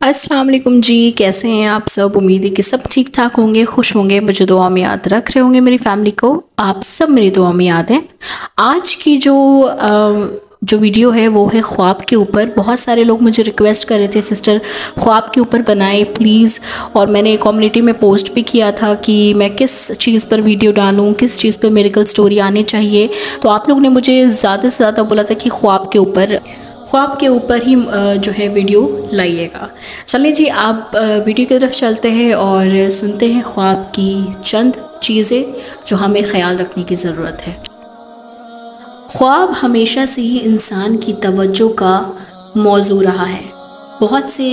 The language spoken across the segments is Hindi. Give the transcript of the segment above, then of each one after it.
अस्सलाम वालेकुम जी, कैसे हैं आप सब। उम्मीद है कि सब ठीक ठाक होंगे, खुश होंगे, मुझे दुआ में याद रख रहे होंगे। मेरी फैमिली को आप सब मेरी दुआ में याद हैं। आज की जो वीडियो है वो है ख्वाब के ऊपर। बहुत सारे लोग मुझे रिक्वेस्ट कर रहे थे, सिस्टर ख्वाब के ऊपर बनाए प्लीज़, और मैंने कम्युनिटी में पोस्ट भी किया था कि मैं किस चीज़ पर वीडियो डालूं, किस चीज़ पर मिरेकल स्टोरी आने चाहिए। तो आप लोग ने मुझे ज़्यादा से ज़्यादा बोला था कि ख्वाब के ऊपर ही जो है वीडियो लाइएगा। चलिए जी, आप वीडियो की तरफ चलते हैं और सुनते हैं ख्वाब की चंद चीज़ें जो हमें ख्याल रखने की ज़रूरत है। ख्वाब हमेशा से ही इंसान की तवज्जो का मौजू रहा है। बहुत से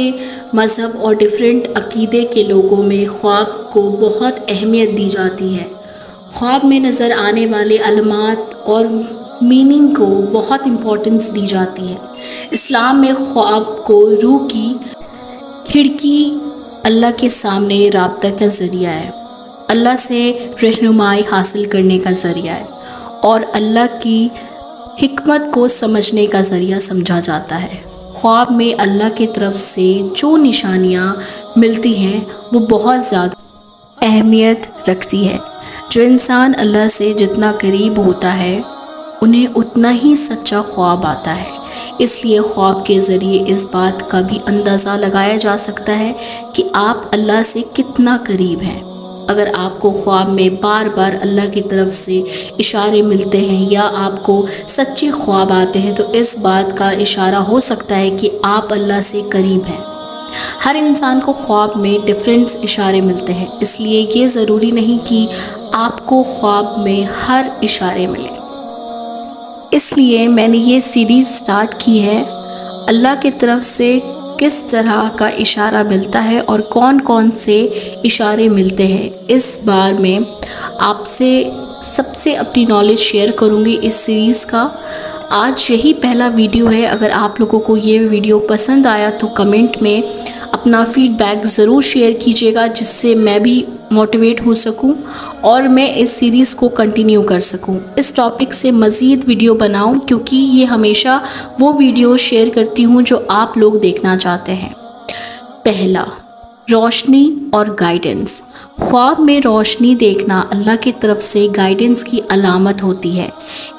मज़हब और डिफरेंट अकीदे के लोगों में ख्वाब को बहुत अहमियत दी जाती है। ख्वाब में नज़र आने वाले अलामात और मीनिंग को बहुत इम्पोर्टेंस दी जाती है। इस्लाम में ख्वाब को रूह की खिड़की, अल्लाह के सामने राब्ता का ज़रिया है, अल्लाह से रहनुमाई हासिल करने का ज़रिया है और अल्लाह की हिकमत को समझने का ज़रिया समझा जाता है। ख्वाब में अल्लाह की तरफ से जो निशानियाँ मिलती हैं वो बहुत ज़्यादा अहमियत रखती है। जो इंसान अल्लाह से जितना करीब होता है उन्हें उतना ही सच्चा ख्वाब आता है। इसलिए ख्वाब के ज़रिए इस बात का भी अंदाज़ा लगाया जा सकता है कि आप अल्लाह से कितना करीब हैं। अगर आपको ख्वाब में बार बार अल्लाह की तरफ से इशारे मिलते हैं या आपको सच्चे ख्वाब आते हैं तो इस बात का इशारा हो सकता है कि आप अल्लाह से करीब हैं। हर इंसान को ख्वाब में डिफरेंट इशारे मिलते हैं, इसलिए ये ज़रूरी नहीं कि आपको ख्वाब में हर इशारे मिले। इसलिए मैंने ये सीरीज़ स्टार्ट की है, अल्लाह की तरफ से किस तरह का इशारा मिलता है और कौन कौन से इशारे मिलते हैं। इस बार मैं आपसे सबसे अपनी नॉलेज शेयर करूँगी इस सीरीज़ का। आज यही पहला वीडियो है। अगर आप लोगों को ये वीडियो पसंद आया तो कमेंट में अपना फीडबैक ज़रूर शेयर कीजिएगा, जिससे मैं भी मोटिवेट हो सकूं और मैं इस सीरीज़ को कंटिन्यू कर सकूं, इस टॉपिक से मज़ीद वीडियो बनाऊं, क्योंकि ये हमेशा वो वीडियो शेयर करती हूं जो आप लोग देखना चाहते हैं। पहला, रोशनी और गाइडेंस। ख्वाब में रोशनी देखना अल्लाह की तरफ से गाइडेंस की अलामत होती है।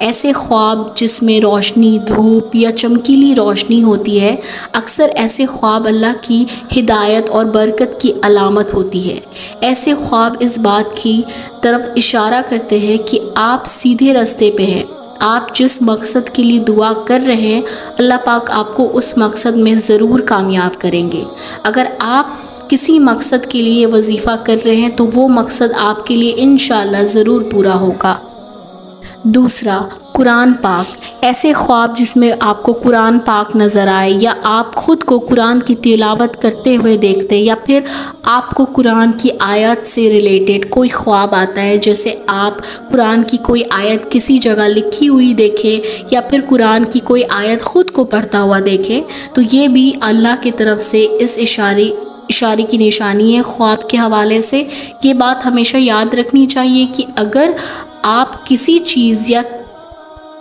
ऐसे ख्वाब जिसमें रोशनी, धूप या चमकीली रोशनी होती है, अक्सर ऐसे ख्वाब अल्लाह की हिदायत और बरकत की अलामत होती है। ऐसे ख्वाब इस बात की तरफ इशारा करते हैं कि आप सीधे रास्ते पे हैं। आप जिस मकसद के लिए दुआ कर रहे हैं, अल्लाह पाक आपको उस मकसद में ज़रूर कामयाब करेंगे। अगर आप किसी मकसद के लिए वजीफ़ा कर रहे हैं तो वो मकसद आपके लिए इंशाअल्लाह ज़रूर पूरा होगा। दूसरा, कुरान पाक। ऐसे ख्वाब जिसमें आपको कुरान पाक नज़र आए या आप ख़ुद को कुरान की तिलावत करते हुए देखते हैं या फिर आपको कुरान की आयत से रिलेटेड कोई ख्वाब आता है, जैसे आप कुरान की कोई आयत किसी जगह लिखी हुई देखें या फिर कुरान की कोई आयत ख़ुद को पढ़ता हुआ देखें, तो ये भी अल्लाह की तरफ से इस इशारे की निशानी है। ख्वाब के हवाले से ये बात हमेशा याद रखनी चाहिए कि अगर आप किसी चीज़ या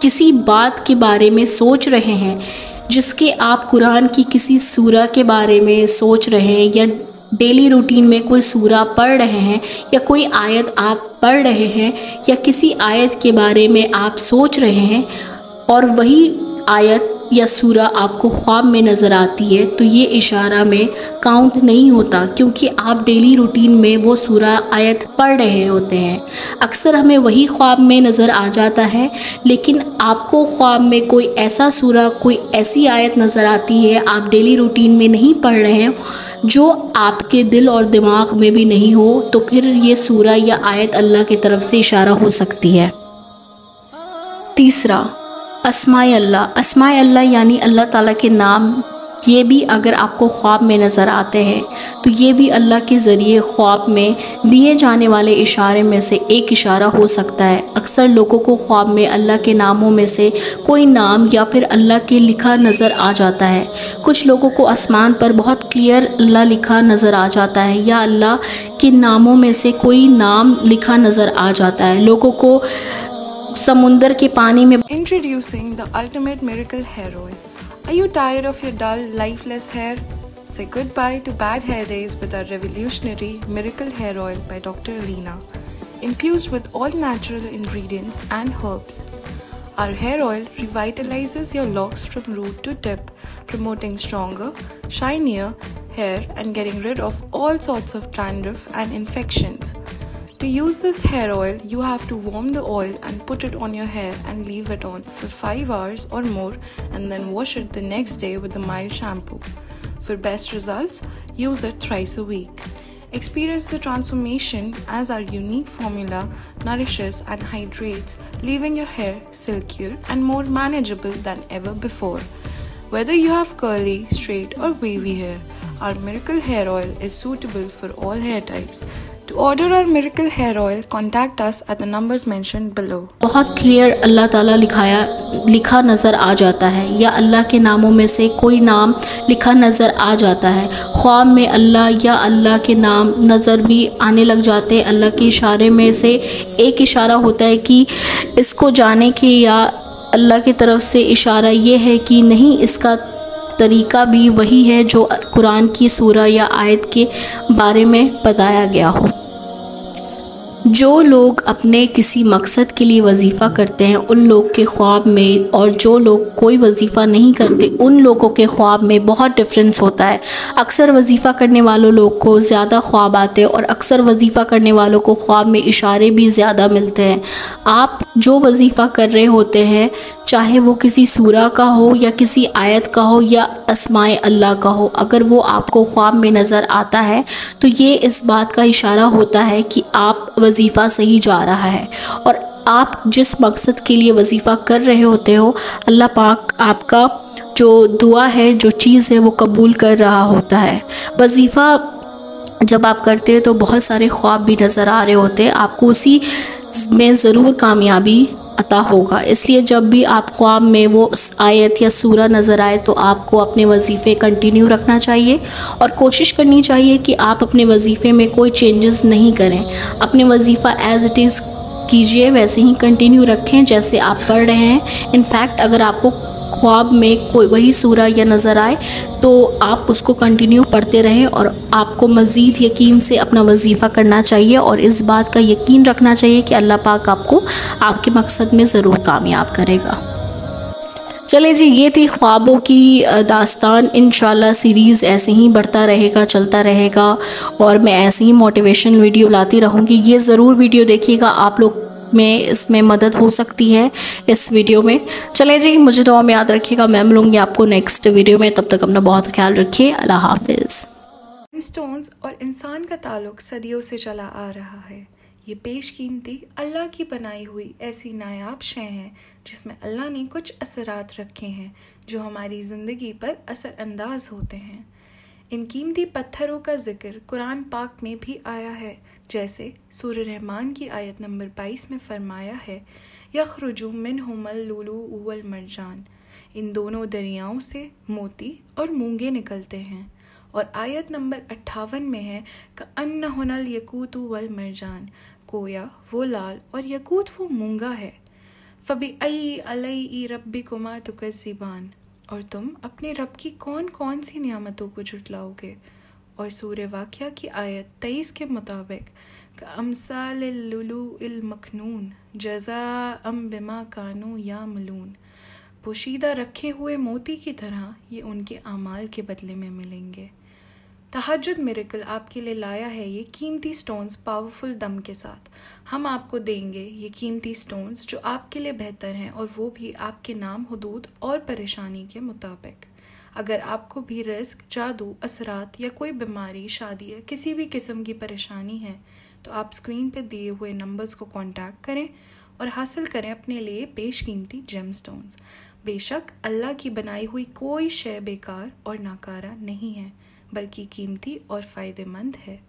किसी बात के बारे में सोच रहे हैं, जिसके आप कुरान की किसी सूरा के बारे में सोच रहे हैं या डेली रूटीन में कोई सूरा पढ़ रहे हैं या कोई आयत आप पढ़ रहे हैं या किसी आयत के बारे में आप सोच रहे हैं और वही आयत या सूरा आपको ख्वाब में नज़र आती है, तो ये इशारा में काउंट नहीं होता, क्योंकि आप डेली रूटीन में वो सूरा आयत पढ़ रहे होते हैं। अक्सर हमें वही ख्वाब में नज़र आ जाता है, लेकिन आपको ख्वाब में कोई ऐसा सूरा, कोई ऐसी आयत नज़र आती है, आप डेली रूटीन में नहीं पढ़ रहे हैं, जो आपके दिल और दिमाग में भी नहीं हो, तो फिर ये सूरा या आयत अल्लाह की तरफ से इशारा हो सकती है। तीसरा, अस्माए अल्लाह। अस्माए अल्लाह यानी अल्लाह ताला के नाम ये भी अगर आपको ख्वाब में नज़र आते हैं तो ये भी अल्लाह के ज़रिए ख्वाब में दिए जाने वाले इशारे में से एक इशारा हो सकता है। अक्सर लोगों को ख्वाब में अल्लाह के नामों में से कोई नाम या फिर अल्लाह के लिखा नज़र आ जाता है। कुछ लोगों को आसमान पर बहुत क्लियर अल्लाह लिखा नज़र आ जाता है या अल्लाह के नामों में से कोई नाम लिखा नज़र आ जाता है। लोगों को समुंदर के पानी में Introducing the ultimate miracle hair oil. Are you tired of your dull, lifeless hair? Say goodbye to bad hair days with our revolutionary Miracle Hair Oil by Dr. Alina, infused with all natural ingredients and herbs. Our hair oil revitalizes your locks from root to tip, promoting stronger, shinier hair and getting rid of all sorts of dandruff and infections. To use this hair oil, you have to warm the oil and put it on your hair and leave it on for 5 hours or more and then wash it the next day with a mild shampoo. For best results, use it thrice a week. Experience the transformation as our unique formula nourishes and hydrates, leaving your hair silkier and more manageable than ever before. Whether you have curly, straight or wavy hair, our Miracle Hair Oil is suitable for all hair types. To order our Miracle Hair Oil, contact us at the numbers mentioned below. बहुत क्लियर अल्लाह ताला लिखा नज़र आ जाता है या अल्लाह के नामों में से कोई नाम लिखा नज़र आ जाता है। ख्वाब में अल्लाह या अल्लाह के नाम नज़र भी आने लग जाते हैं। अल्लाह के इशारे में से एक इशारा होता है कि इसको जाने के, या अल्लाह की तरफ से इशारा ये है कि नहीं, इसका तरीका भी वही है जो कुरान की सूरा या आयत के बारे में बताया गया हो। जो लोग अपने किसी मकसद के लिए वजीफ़ा करते हैं उन लोग के ख्वाब में, और जो लोग कोई वजीफ़ा नहीं करते उन लोगों के ख्वाब में बहुत डिफरेंस होता है। अक्सर वजीफ़ा करने वालों लोग को ज़्यादा ख्वाब आते हैं और अक्सर वजीफ़ा करने वालों को ख्वाब में इशारे भी ज़्यादा मिलते हैं। आप जो वजीफ़ा कर रहे होते हैं, चाहे वो किसी सूरा का हो या किसी आयत का हो या अस्माए अल्लाह का हो, अगर वो आपको ख्वाब में नज़र आता है तो ये इस बात का इशारा होता है कि आप वजीफ़ा सही जा रहा है और आप जिस मकसद के लिए वजीफ़ा कर रहे होते हो, अल्लाह पाक आपका जो दुआ है, जो चीज़ है, वो कबूल कर रहा होता है। वजीफ़ा जब आप करते हैं तो बहुत सारे ख्वाब भी नज़र आ रहे होते हैं, आपको उसी में ज़रूर कामयाबी अता होगा। इसलिए जब भी आप ख्वाब में वो आयत या सूरा नज़र आए तो आपको अपने वजीफ़े कंटिन्यू रखना चाहिए और कोशिश करनी चाहिए कि आप अपने वजीफ़े में कोई चेंजेस नहीं करें। अपने वजीफ़ा एज़ इट इज़ कीजिए, वैसे ही कंटिन्यू रखें जैसे आप पढ़ रहे हैं। इनफैक्ट अगर आपको ख्वाब में कोई वही सूरा या नज़र आए तो आप उसको कंटिन्यू पढ़ते रहें और आपको मज़ीद यकीन से अपना वजीफ़ा करना चाहिए और इस बात का यकीन रखना चाहिए कि अल्लाह पाक आपको आपके मकसद में ज़रूर कामयाब करेगा। चले जी, ये थी ख्वाबों की दास्तान। इंशाल्लाह सीरीज़ ऐसे ही बढ़ता रहेगा, चलता रहेगा और मैं ऐसे ही मोटिवेशन वीडियो लाती रहूँगी। ये ज़रूर वीडियो देखिएगा, आप लोग में इसमें मदद हो सकती है इस वीडियो में। चले जी, मुझे दुआ में याद रखिएगा। मैं मिलूँगी आपको नेक्स्ट वीडियो में, तब तक अपना बहुत ख्याल रखिए। अल्लाह हाफिज़। स्टोन्स और इंसान का ताल्लुक सदियों से चला आ रहा है। ये बेशकीमती अल्लाह की बनाई हुई ऐसी नायाब शय हैं जिसमें अल्लाह ने कुछ असरात रखे हैं जो हमारी ज़िंदगी पर असरअंदाज होते हैं। इन कीमती पत्थरों का जिक्र कुरान पाक में भी आया है, जैसे सूरह रहमान की आयत नंबर 22 में फरमाया है, यखरुजु मिनहुमुल लुलु वल मरजान। इन दोनों दरियाओं से मोती और मूंगे निकलते हैं। और आयत नंबर 58 में है, कअन्नहुनल यकूतु वल मरजान, गोया वो लाल और यकूत वो मूंगा है। फबिअय्यि अलैहि रब्बिकुमा तुकज़्ज़िबान, और तुम अपने रब की कौन कौन सी नियामतों को झुटलाओगे। और सूरह वाक़िया की आयत 23 के मुताबिक, कअम्सालिल लुलुइल मखनून जज़ाअम बिमा कानू यामलून, पोशीदा रखे हुए मोती की तरह ये उनके आमाल के बदले में मिलेंगे। तहज्जुद मिरेकल आपके लिए लाया है ये कीमती स्टोन्स पावरफुल दम के साथ। हम आपको देंगे ये कीमती स्टोन्स जो आपके लिए बेहतर हैं, और वो भी आपके नाम, हुदूद और परेशानी के मुताबिक। अगर आपको भी रिस्क, जादू, असरात या कोई बीमारी, शादी या किसी भी किस्म की परेशानी है तो आप स्क्रीन पर दिए हुए नंबर्स को कांटेक्ट करें और हासिल करें अपने लिए बेशकीमती जेम स्टोन्स। बेशक अल्लाह की बनाई हुई कोई शय बेकार और नाकारा नहीं है, बल्कि कीमती और फ़ायदेमंद है।